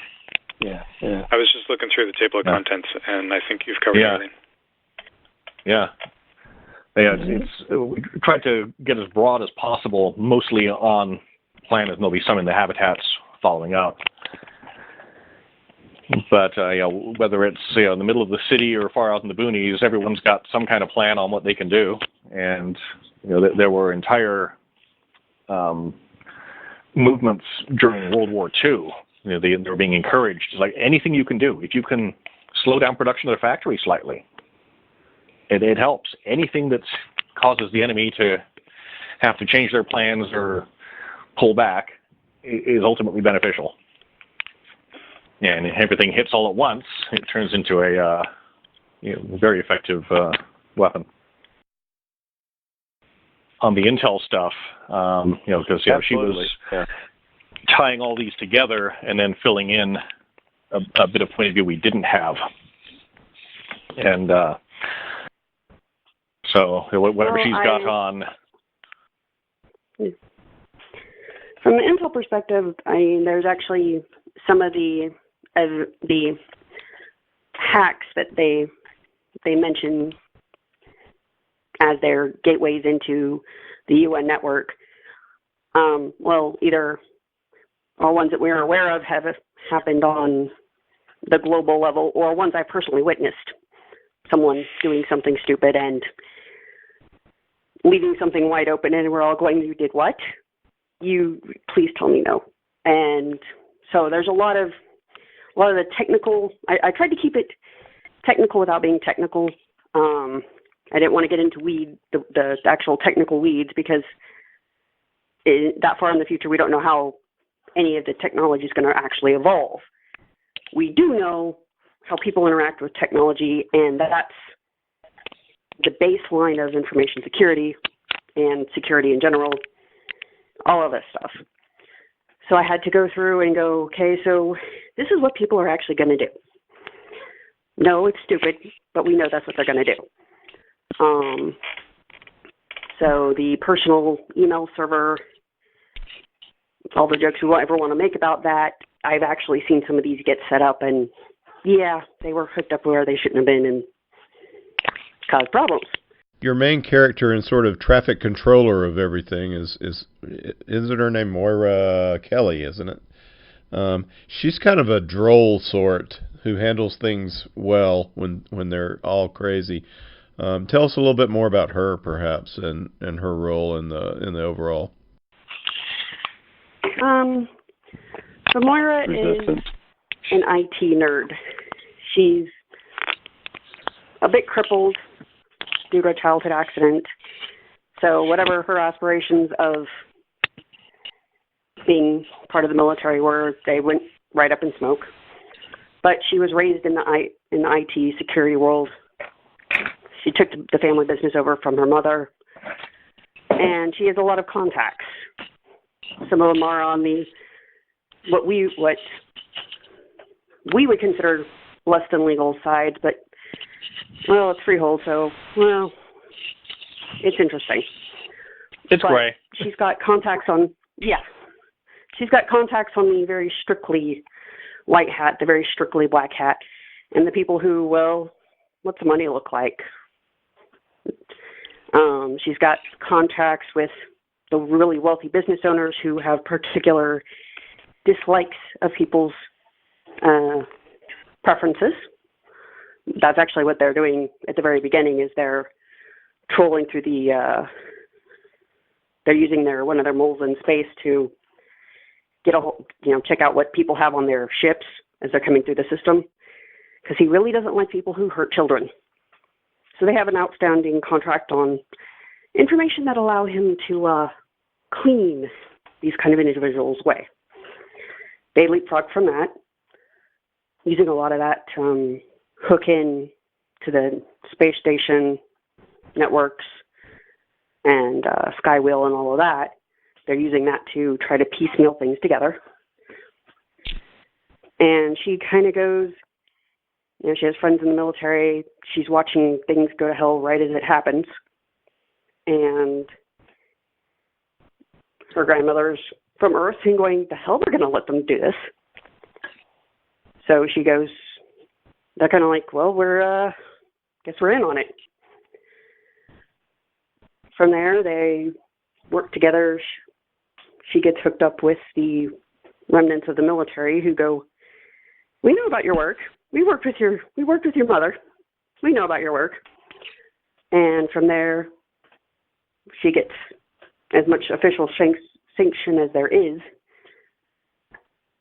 I was just looking through the table of contents, and I think you've covered everything. Yeah. We tried to get as broad as possible, mostly on planet, and there'll be some in the habitats following up. But whether it's in the middle of the city or far out in the boonies, everyone's got some kind of plan on what they can do. And there were entire movements during World War II. They were being encouraged. It's like anything you can do. If you can slow down production at a factory slightly, it helps. Anything that causes the enemy to have to change their plans or pull back is ultimately beneficial. And if everything hits all at once, it turns into a very effective weapon. On the intel stuff, because she was tying all these together and then filling in a bit of point of view we didn't have. And so whatever she's got on. From the intel perspective, there's actually some of the hacks that they mention as their gateways into the UN network. Either or ones that we're aware of have happened on the global level, or ones I personally witnessed. Someone doing something stupid and leaving something wide open, and we're all going, "You did what? You please tell me no." And so there's a lot of the technical. I tried to keep it technical without being technical. I didn't want to get into the actual technical weeds, because that far in the future we don't know how any of the technology is going to actually evolve. We do know how people interact with technology, and that's the baseline of information security and security in general, all of this stuff. So I had to go through and go, okay, so this is what people are actually going to do. No, it's stupid, but we know that's what they're going to do. So the personal email server, all the jokes we ever want to make about that, I've actually seen some of these get set up, and yeah, they were hooked up where they shouldn't have been and caused problems. Your main character and sort of traffic controller of everything isn't her name Moira Kelly, isn't it? She's kind of a droll sort who handles things well when they're all crazy. Tell us a little bit more about her, perhaps, and her role in the overall. So Moira is an IT nerd. She's a bit crippled due to a childhood accident. So whatever her aspirations of being part of the military were, they went right up in smoke. But she was raised in the IT security world. She took the family business over from her mother, and she has a lot of contacts. Some of them are on what we would consider less than legal side, but well, it's Freehold, so it's interesting. It's gray. She's got contacts on She's got contacts on the very strictly white hat, the very strictly black hat, and the people who, what's the money look like? She's got contacts with the really wealthy business owners who have particular dislikes of people's preferences. That's actually what they're doing at the very beginning, is they're trolling through they're using one of their moles in space to get check out what people have on their ships as they're coming through the system, because he really doesn't like people who hurt children. So they have an outstanding contract on information that allow him to clean these kind of individuals away. They leapfrog from that, using a lot of that hook in to the space station networks and Skywheel and all of that. They're using that to try to piecemeal things together. And she kind of goes, she has friends in the military. She's watching things go to hell right as it happens. And her grandmother's from Earth and going, the hell, we're going to let them do this. So she goes, they're kind of like, well, guess we're in on it. From there, they work together. She gets hooked up with the remnants of the military who go, we know about your work. We worked with your mother. We know about your work. And from there, she gets as much official sanction as there is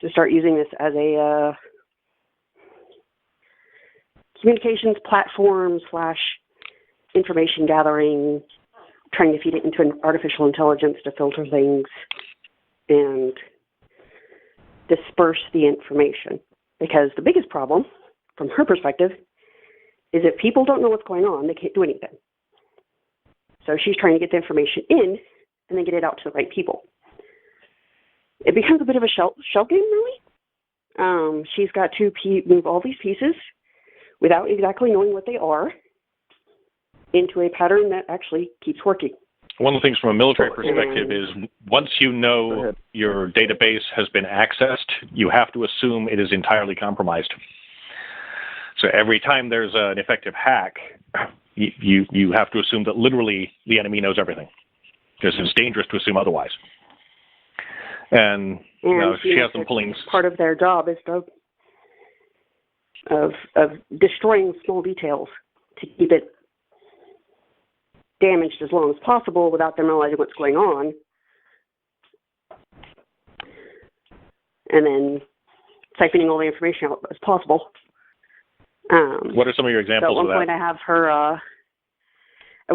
to start using this as a communications platform / information gathering, trying to feed it into an artificial intelligence to filter things and disperse the information. Because the biggest problem, from her perspective, is if people don't know what's going on, they can't do anything. So she's trying to get the information in and then get it out to the right people. It becomes a bit of a shell game, really. She's got to move all these pieces without exactly knowing what they are into a pattern that actually keeps working. One of the things from a military perspective is once you know your database has been accessed, you have to assume it is entirely compromised. So every time there's an effective hack, you have to assume that literally the enemy knows everything, because it's dangerous to assume otherwise. And she has some pullings. Part of their job is of destroying small details to keep it damaged as long as possible without them realizing what's going on. And then siphoning all the information out as possible. What are some of your examples of that? At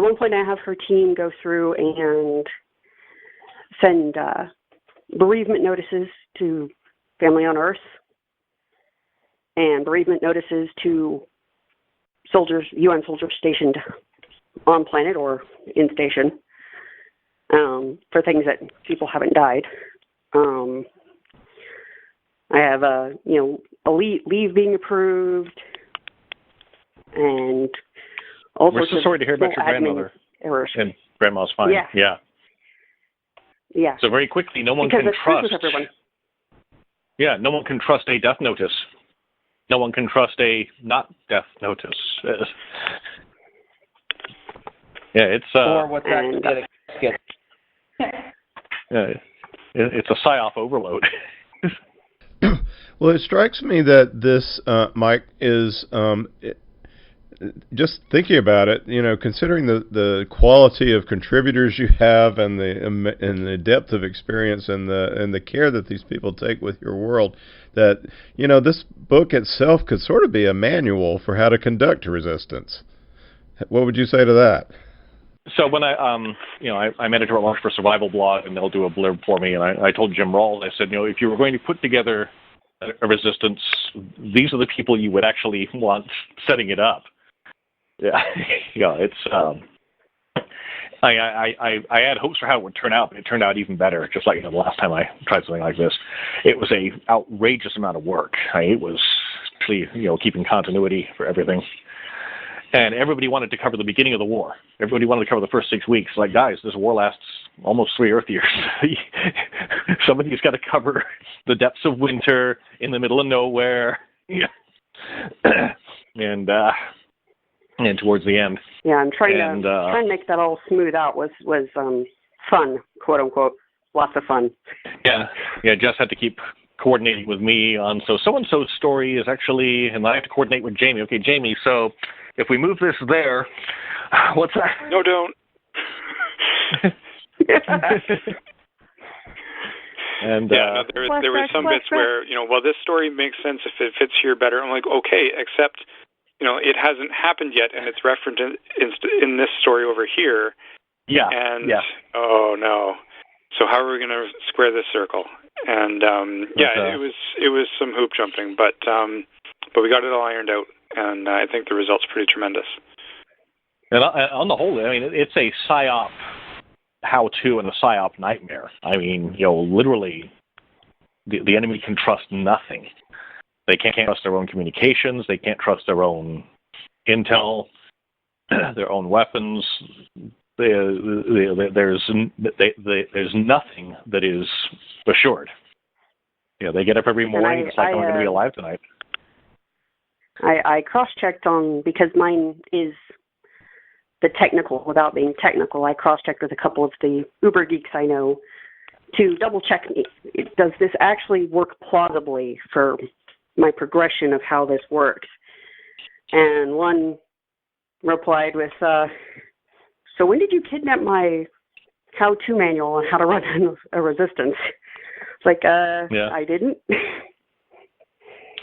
one point I have her team go through and send bereavement notices to family on Earth and bereavement notices to UN soldiers stationed on planet or in station for things that people haven't died. I have a leave being approved and all sorts of. We're so sorry to hear about your grandmother. Errors. And grandma's fine. Yeah. So very quickly, no one can trust. Yeah, no one can trust a death notice. No one can trust a not death notice. Yeah, it's or what's actually getting. It's a psyop overload. Well, it strikes me that this, Mike, is just thinking about it. Considering the quality of contributors you have and the depth of experience and the care that these people take with your world, that this book itself could sort of be a manual for how to conduct resistance. What would you say to that? So when I'm editor at large for Survival Blog, and they'll do a blurb for me, and I told Jim Rawls, I said, if you were going to put together a resistance, these are the people you would actually want setting it up. Yeah, it's. I had hopes for how it would turn out, but it turned out even better. Just like the last time I tried something like this, it was a outrageous amount of work. It was keeping continuity for everything. And everybody wanted to cover the beginning of the war. Everybody wanted to cover the first 6 weeks. Like, guys, this war lasts almost 3 Earth years. Somebody's got to cover the depths of winter in the middle of nowhere. And towards the end. Yeah, I'm trying to make that all smooth out was fun, quote unquote. Lots of fun. Yeah. Jess had to keep coordinating with me on so-and-so's story is actually, and I have to coordinate with Jamie. Okay, Jamie, so if we move this there, what's that? No, don't. And no, there were some bits where, well, this story makes sense if it fits here better. I'm like, okay, except, it hasn't happened yet, and it's referenced in this story over here. Yeah. And, oh, no. So how are we going to square this circle? And, it was some hoop jumping, but we got it all ironed out, and I think the result's pretty tremendous. And on the whole, I mean, it's a PSYOP how-to and a PSYOP nightmare. I mean, literally, the enemy can trust nothing. They can't trust their own communications. They can't trust their own intel, their own weapons. There's nothing that is assured. They get up every morning. It's like, I'm going to be alive tonight. I cross-checked on, because mine is the technical without being technical. I cross-checked with a couple of the uber geeks I know to double-check, does this actually work plausibly for my progression of how this works? And one replied with, so when did you kidnap my how-to manual on how to run a resistance? It's like, I didn't.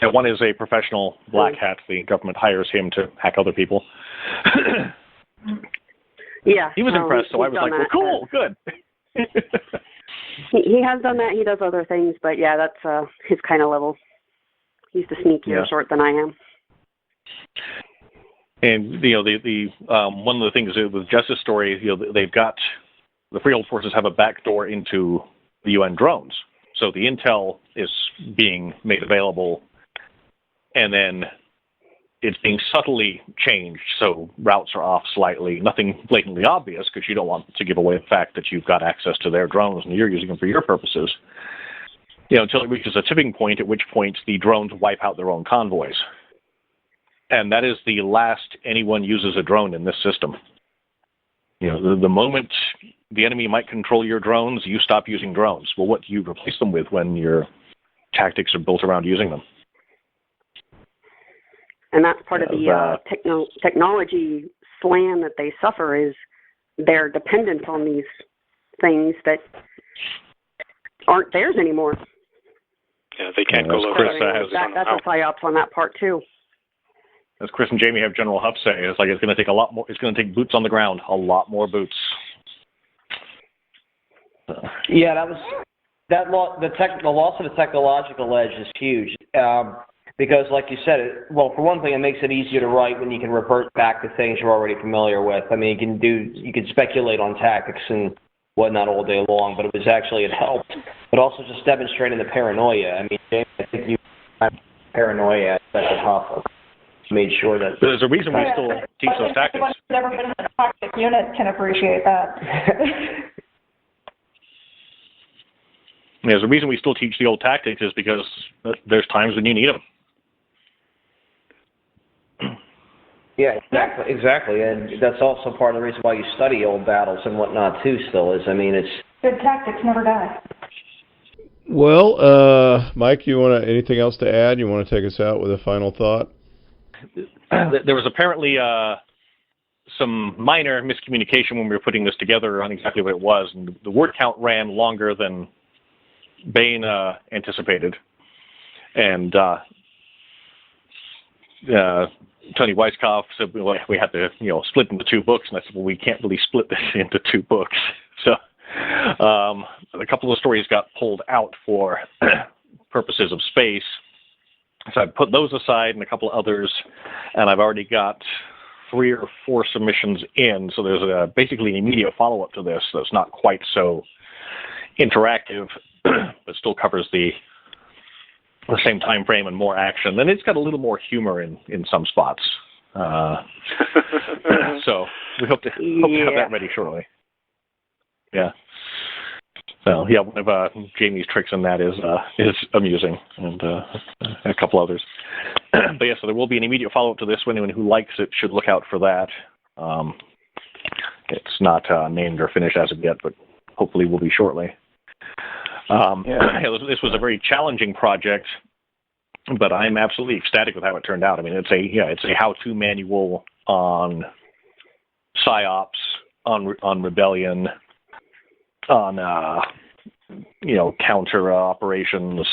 And one is a professional black hat. The government hires him to hack other people. Yeah. He was impressed, so I was like, well, cool, good. He has done that. He does other things, but yeah, that's his kind of level. He's the sneakier sort than I am. And the one of the things with Justice Story, they've got the Freehold forces have a backdoor into the UN drones, so the intel is being made available, and then it's being subtly changed, so routes are off slightly. Nothing blatantly obvious, because you don't want to give away the fact that you've got access to their drones and you're using them for your purposes. Until it reaches a tipping point, at which point the drones wipe out their own convoys. And that is the last anyone uses a drone in this system. The moment the enemy might control your drones, you stop using drones. Well, what do you replace them with when your tactics are built around using them? And that's part of the technology slam that they suffer, is they're dependent on these things that aren't theirs anymore. Yeah, they can't go low. That's a PSYOPs on that part too. As Chris and Jamie have General Huff say, it's like it's going to take a lot more. It's going to take boots on the ground, a lot more boots. Yeah, the loss of the technological edge is huge. Because, like you said, for one thing, it makes it easier to write when you can revert back to things you're already familiar with. I mean, you can speculate on tactics and whatnot all day long, but it helped. But also just demonstrating the paranoia. I mean, James, I think you have paranoia at Huff made sure that there's a reason we still teach those tactics. Anyone who's ever been in a toxic unit can appreciate that. There's a reason we still teach the old tactics, is because there's times when you need them. Yeah, exactly, and that's also part of the reason why you study old battles and whatnot too. Still, it's good tactics never die. Well, Mike, you want anything else to add? You want to take us out with a final thought? There was apparently some minor miscommunication when we were putting this together on exactly what it was, and the word count ran longer than Baen anticipated, and Tony Weisskopf said we had to split into two books, and I said, well, we can't really split this into two books. So a couple of stories got pulled out for purposes of space. So I put those aside and a couple others, and I've already got 3 or 4 submissions in. So there's basically an immediate follow-up to this that's not quite so interactive, but still covers the same time frame and more action. And it's got a little more humor in some spots. So we hope to have that ready shortly. Yeah. So yeah, one of Jamie's tricks in that is amusing, and a couple others. But yeah, so there will be an immediate follow-up to this one. Anyone who likes it should look out for that. It's not named or finished as of yet, but hopefully will be shortly. This was a very challenging project, but I'm absolutely ecstatic with how it turned out. I mean, it's a how-to manual on PSYOPs, on rebellion, on counter operations.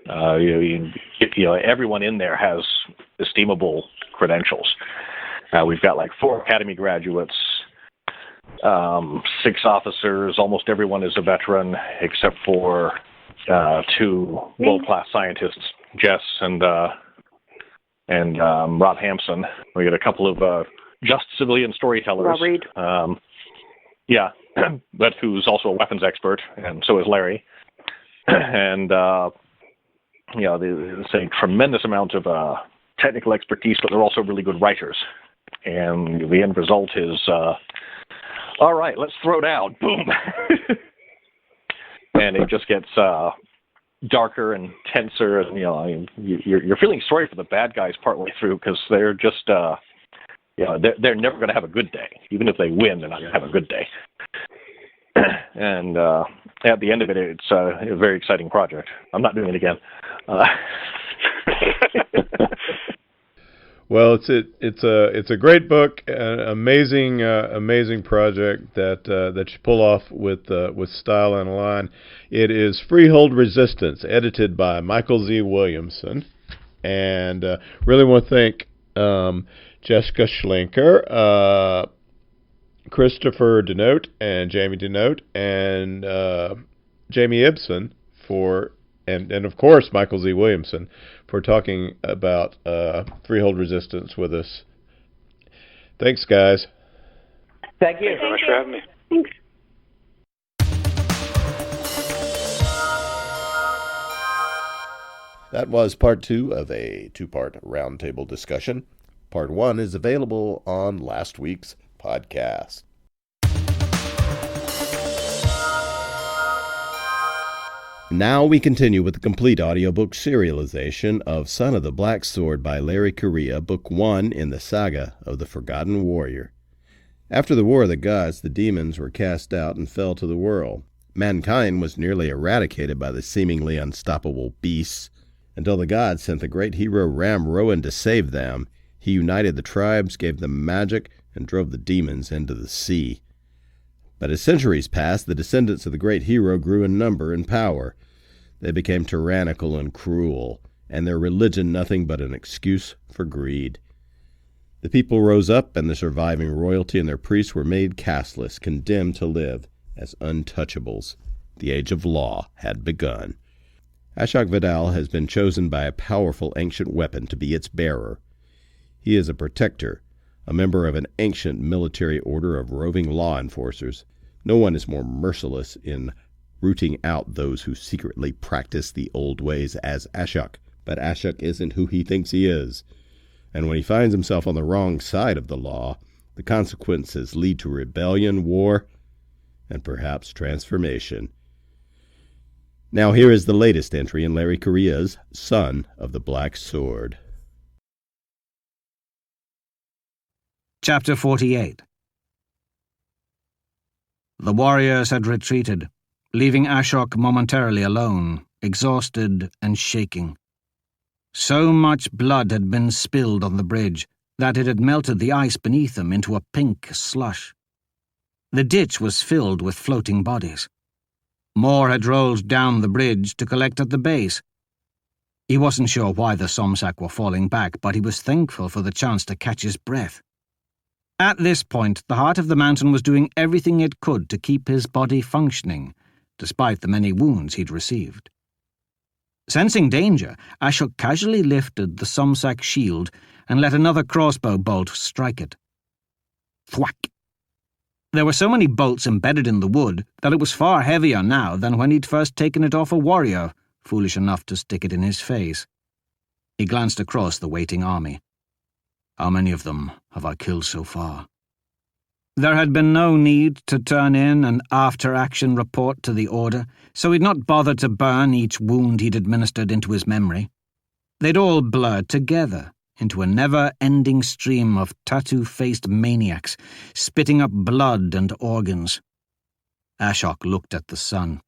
Everyone in there has estimable credentials. We've got like 4 academy graduates, 6 officers. Almost everyone is a veteran except for 2 world-class scientists, Jess and Rob Hampson. We got a couple of just civilian storytellers. Rob Reed. But who's also a weapons expert, and so is Larry. And there's a tremendous amount of technical expertise, but they're also really good writers. And the end result is, all right, let's throw down. Boom. And it just gets darker and tenser. And you're feeling sorry for the bad guys partway through because they're just, they're never going to have a good day. Even if they win, they're not going to have a good day. And at the end of it, it's a very exciting project. I'm not doing it again. Well, it's a great book, an amazing project that you pull off with style and a line. It is Freehold Resistance, edited by Michael Z. Williamson, and really want to thank Jessica Schlenker, Christopher Denote, and Jamie Denote, and Jamie Ibsen and of course Michael Z. Williamson for talking about Freehold Resistance with us. Thanks, guys. Thank you. Thanks so much for having me. Thanks. That was part 2 of a 2-part roundtable discussion. Part 1 is available on last week's podcast. Now we continue with the complete audiobook serialization of Son of the Black Sword by Larry Correia, Book 1 in the Saga of the Forgotten Warrior. After the War of the Gods, the demons were cast out and fell to the world. Mankind was nearly eradicated by the seemingly unstoppable beasts, until the gods sent the great hero Ram Rowan to save them. He united the tribes, gave them magic, and drove the demons into the sea. But as centuries passed, the descendants of the great hero grew in number and power. They became tyrannical and cruel, and their religion nothing but an excuse for greed. The people rose up, and the surviving royalty and their priests were made casteless, condemned to live as untouchables. The age of law had begun. Ashok Vidal has been chosen by a powerful ancient weapon to be its bearer. He is a protector, a member of an ancient military order of roving law enforcers. No one is more merciless in rooting out those who secretly practice the old ways as Ashok. But Ashok isn't who he thinks he is. And when he finds himself on the wrong side of the law, the consequences lead to rebellion, war, and perhaps transformation. Now here is the latest entry in Larry Correia's Son of the Black Sword. Chapter 48. The warriors had retreated, leaving Ashok momentarily alone, exhausted and shaking. So much blood had been spilled on the bridge that it had melted the ice beneath them into a pink slush. The ditch was filled with floating bodies. More had rolled down the bridge to collect at the base. He wasn't sure why the Somsak were falling back, but he was thankful for the chance to catch his breath. At this point, the heart of the mountain was doing everything it could to keep his body functioning, despite the many wounds he'd received. Sensing danger, Ashok casually lifted the Somsak shield and let another crossbow bolt strike it. Thwack! There were so many bolts embedded in the wood that it was far heavier now than when he'd first taken it off a warrior, foolish enough to stick it in his face. He glanced across the waiting army. How many of them have I killed so far? There had been no need to turn in an after-action report to the Order, so he'd not bothered to burn each wound he'd administered into his memory. They'd all blurred together into a never-ending stream of tattoo-faced maniacs, spitting up blood and organs. Ashok looked at the sun.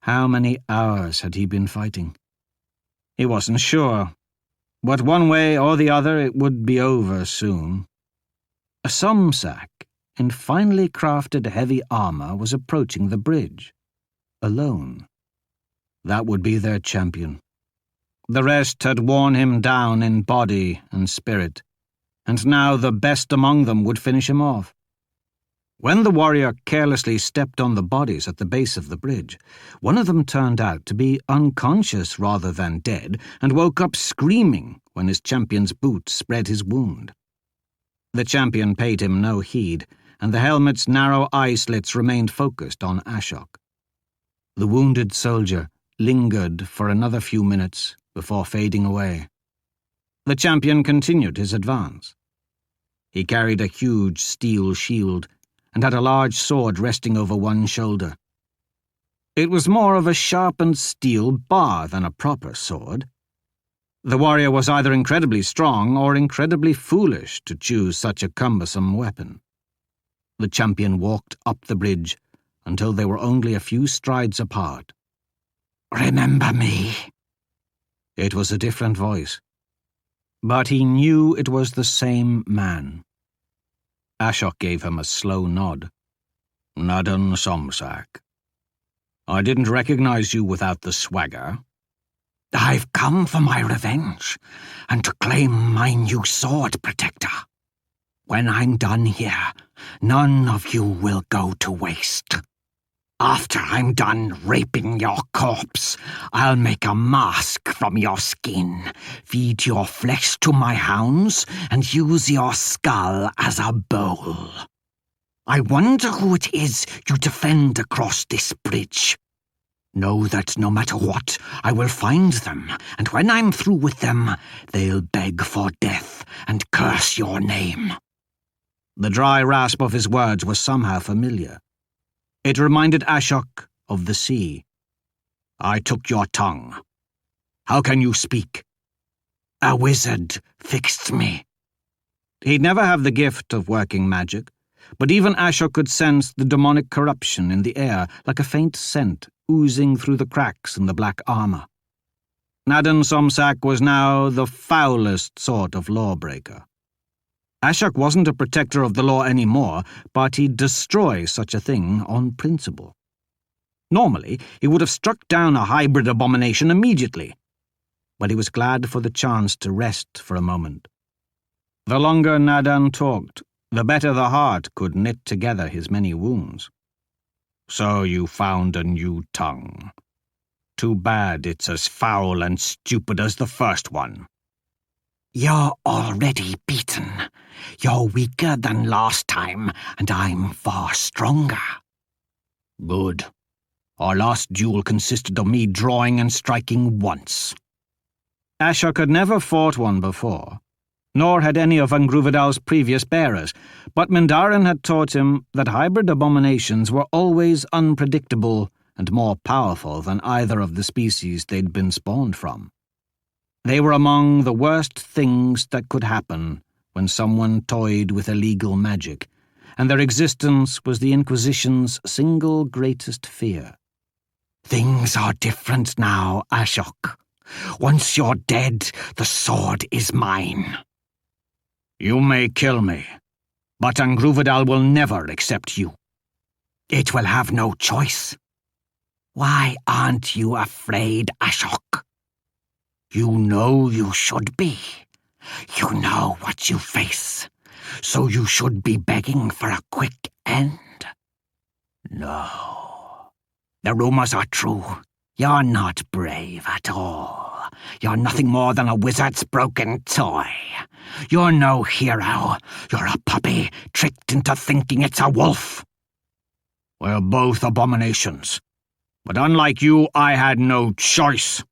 How many hours had he been fighting? He wasn't sure, but one way or the other it would be over soon. A Somsak in finely crafted heavy armor was approaching the bridge. alone. That would be their champion. The rest had worn him down in body and spirit, and now the best among them would finish him off. When the warrior carelessly stepped on the bodies at the base of the bridge, one of them turned out to be unconscious rather than dead, and woke up screaming when his champion's boot spread his wound. The champion paid him no heed, and the helmet's narrow eye slits remained focused on Ashok. The wounded soldier lingered for another few minutes before fading away. The champion continued his advance. He carried a huge steel shield and had a large sword resting over one shoulder. It was more of a sharpened steel bar than a proper sword. The warrior was either incredibly strong or incredibly foolish to choose such a cumbersome weapon. The champion walked up the bridge until they were only a few strides apart. "Remember me?" It was a different voice, but he knew it was the same man. Ashok gave him a slow nod. "Nadan Somsak. I didn't recognize you without the swagger." "I've come for my revenge, and to claim my new sword, Protector. When I'm done here, none of you will go to waste. After I'm done raping your corpse, I'll make a mask from your skin, feed your flesh to my hounds, and use your skull as a bowl. I wonder who it is you defend across this bridge. Know that no matter what, I will find them, and when I'm through with them, they'll beg for death and curse your name." The dry rasp of his words was somehow familiar. It reminded Ashok of the sea. "I took your tongue. How can you speak?" "A wizard fixed me." He'd never have the gift of working magic, but even Ashok could sense the demonic corruption in the air like a faint scent oozing through the cracks in the black armor. Nadan Somsak was now the foulest sort of lawbreaker. Ashok wasn't a protector of the law anymore, but he'd destroy such a thing on principle. Normally, he would have struck down a hybrid abomination immediately, but he was glad for the chance to rest for a moment. The longer Nadan talked, the better the heart could knit together his many wounds. "So you found a new tongue. Too bad it's as foul and stupid as the first one." "You're already beaten. You're weaker than last time, and I'm far stronger." "Good. Our last duel consisted of me drawing and striking once." Ashok had never fought one before, nor had any of Angruvidal's previous bearers, but Mindarin had taught him that hybrid abominations were always unpredictable and more powerful than either of the species they'd been spawned from. They were among the worst things that could happen when someone toyed with illegal magic, and their existence was the Inquisition's single greatest fear. "Things are different now, Ashok. Once you're dead, the sword is mine." "You may kill me, but Angruvidal will never accept you." "It will have no choice." "Why aren't you afraid, Ashok?" "You know you should be. You know what you face, so you should be begging for a quick end." "No. The rumors are true. You're not brave at all. You're nothing more than a wizard's broken toy. You're no hero. You're a puppy tricked into thinking it's a wolf." "We're both abominations. But unlike you, I had no choice."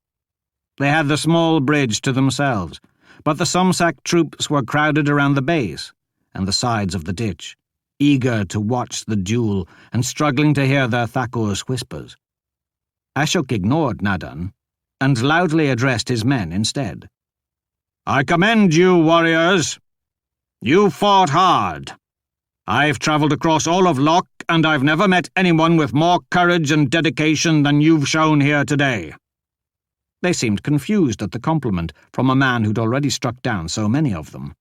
They had the small bridge to themselves, but the Somsak troops were crowded around the base and the sides of the ditch, eager to watch the duel and struggling to hear their Thakur's whispers. Ashok ignored Nadan and loudly addressed his men instead. "I commend you, warriors. You fought hard. I've travelled across all of Locke, and I've never met anyone with more courage and dedication than you've shown here today." They seemed confused at the compliment from a man who'd already struck down so many of them.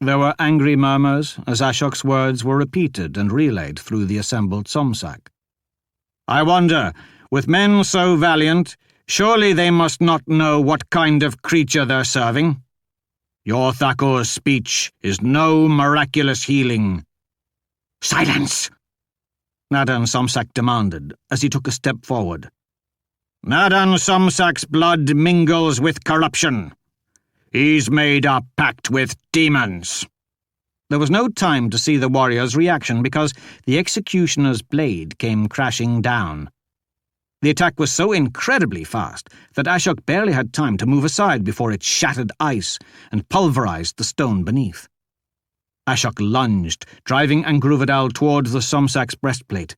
There were angry murmurs as Ashok's words were repeated and relayed through the assembled Somsak. I wonder, with men so valiant, surely they must not know what kind of creature they're serving. Your Thakur's speech is no miraculous healing." "Silence!" Nadan Somsak demanded as he took a step forward. "Nadan Somsak's blood mingles with corruption. He's made a pact with demons." There was no time to see the warrior's reaction because the executioner's blade came crashing down. The attack was so incredibly fast that Ashok barely had time to move aside before it shattered ice and pulverized the stone beneath. Ashok lunged, driving Angruvadal toward the Somsak's breastplate.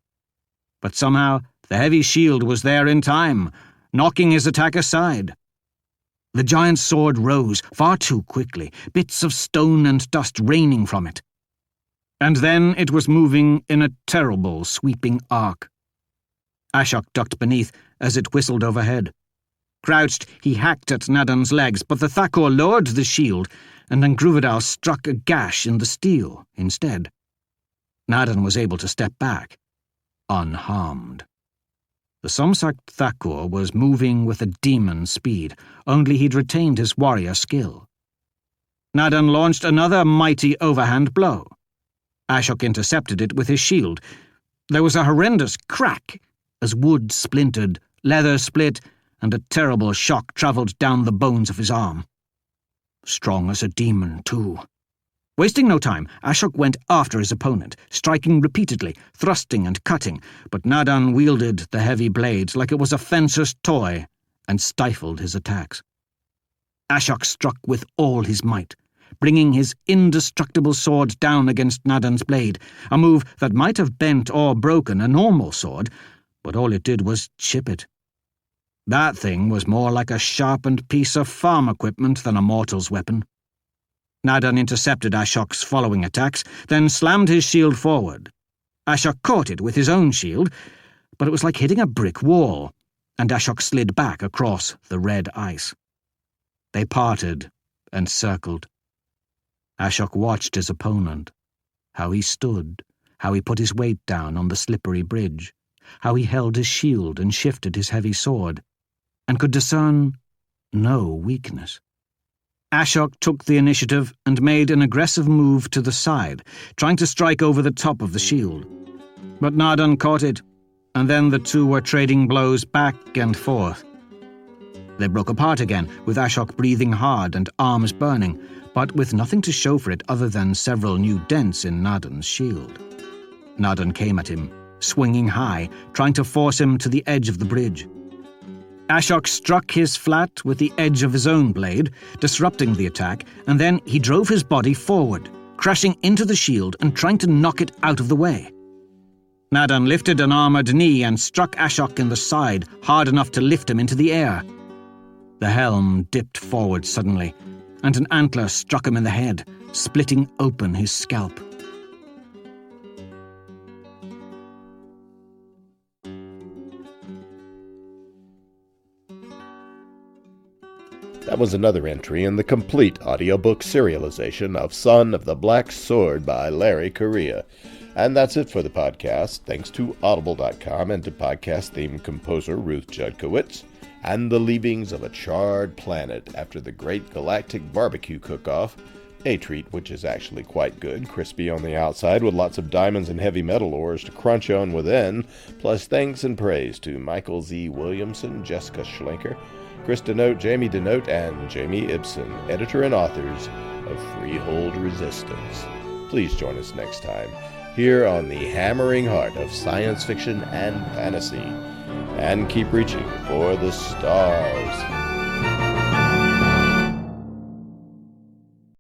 But somehow the heavy shield was there in time, knocking his attack aside. The giant's sword rose far too quickly, bits of stone and dust raining from it. And then it was moving in a terrible, sweeping arc. Ashok ducked beneath as it whistled overhead. Crouched, he hacked at Nadan's legs, but the Thakur lowered the shield, and Angruvadal struck a gash in the steel instead. Nadan was able to step back, unharmed. The Somsak Thakur was moving with a demon speed, only he'd retained his warrior skill. Nadan launched another mighty overhand blow. Ashok intercepted it with his shield. There was a horrendous crack as wood splintered, leather split, and a terrible shock travelled down the bones of his arm. Strong as a demon, too. Wasting no time, Ashok went after his opponent, striking repeatedly, thrusting and cutting, but Nadan wielded the heavy blade like it was a fencer's toy and stifled his attacks. Ashok struck with all his might, bringing his indestructible sword down against Nadan's blade, a move that might have bent or broken a normal sword, but all it did was chip it. That thing was more like a sharpened piece of farm equipment than a mortal's weapon. Nadan intercepted Ashok's following attacks, then slammed his shield forward. Ashok caught it with his own shield, but it was like hitting a brick wall, and Ashok slid back across the red ice. They parted and circled. Ashok watched his opponent, how he stood, how he put his weight down on the slippery bridge, how he held his shield and shifted his heavy sword, and could discern no weakness. Ashok took the initiative and made an aggressive move to the side, trying to strike over the top of the shield. But Nadan caught it, and then the two were trading blows back and forth. They broke apart again, with Ashok breathing hard and arms burning, but with nothing to show for it other than several new dents in Nadan's shield. Nadan came at him, swinging high, trying to force him to the edge of the bridge. Ashok struck his flat with the edge of his own blade, disrupting the attack, and then he drove his body forward, crashing into the shield and trying to knock it out of the way. Nadan lifted an armored knee and struck Ashok in the side, hard enough to lift him into the air. The helm dipped forward suddenly, and an antler struck him in the head, splitting open his scalp. That was another entry in the complete audiobook serialization of Son of the Black Sword by Larry Correia. And that's it for the podcast. Thanks to Audible.com and to podcast theme composer Ruth Judkowitz, and the leavings of a charred planet after the Great Galactic Barbecue Cook-Off, a treat which is actually quite good, crispy on the outside with lots of diamonds and heavy metal ores to crunch on within, plus thanks and praise to Michael Z. Williamson, Jessica Schlenker, Chris Denote, Jamie Denote, and Jamie Ibsen, editor and authors of Freehold Resistance. Please join us next time, here on the hammering heart of science fiction and fantasy, and keep reaching for the stars.